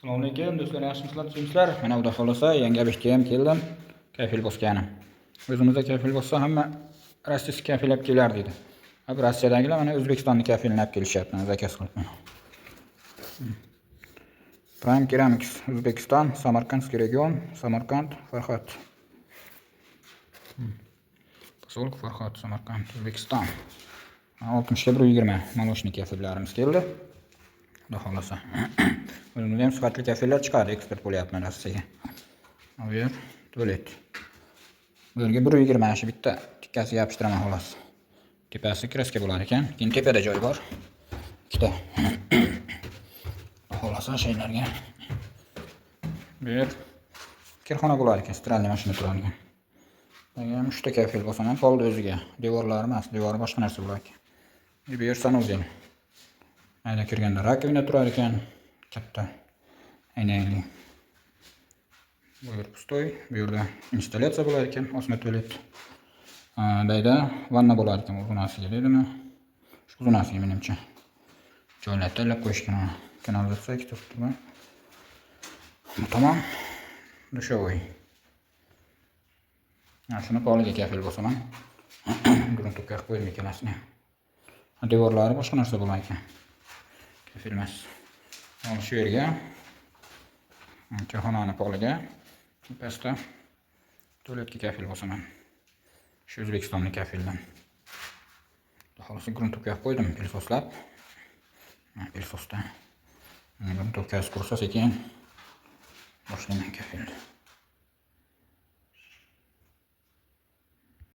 Assalomu alaykum do'stlar, yaxshimisizlar, tuzimsizlar? Mana xudo xolasa yangi obyektga ham keldim. Kafil bosganim. O'zimizda kafil bossa hamma rossiyskiy kafil olib kelar dedi. Hop Rossiyadagilar mana O'zbekistonning kafilini olib kelishyapti, zakaz qilib. Prime Ceramics O'zbekiston, Samarqandskiy region, Samarqand, Farhod. Poselk Farhod, Samarqand, O'zbekiston. 60 ga 120 молочный kafillarimiz keldi. Xudo xolasa. O'zimizda ham sifatli kafillar chiqadi, eksport bo'lyapman Rossiyaga. Bu yer tualet. Bu yerga 120 shu bitta tikkasiga yopishtiraman xolos. Tepasi kraska bo'lar ekan, keyin tepada joy bor. Ikkita. Xolasa shaylarga. Bu yer kirxona bo'lar ekan, stralniy mashina turadigan. Mana 3 ta kafil bosaman, qoldi o'ziga. Devorlari emas, devori boshqa narsa bo'lar ekan. Bu yer sanuzel. Ayda kirganda rakovina turar ekan, katta. Aynali. Bu yer pustoy, bu yerda installyatsiya bo'lar ekan, osma tualet. Dayda vanna bo'lar ekan, uzunasiga deydimi? Shu uzunasiga menimcha. Joylar tayyorlab qo'yishgan. Kanalizatsiya ikkita tutma. Tamam. Dushovoy. Shuni poliga kafil bosaman. Grunt qilib qo'ydim ikkalasini. Devorlari boshqa narsa bo'lar ekan. Kafil emas. Shu yerga cho'xonani poliga pasta tualetga kafil bosaman. Shu O'zbekistonning kafildan. Xolos grunt qilib qo'ydim, pilsoslab. Pilsosda. Grunt qilib qursa sekin boshlayman kafilni.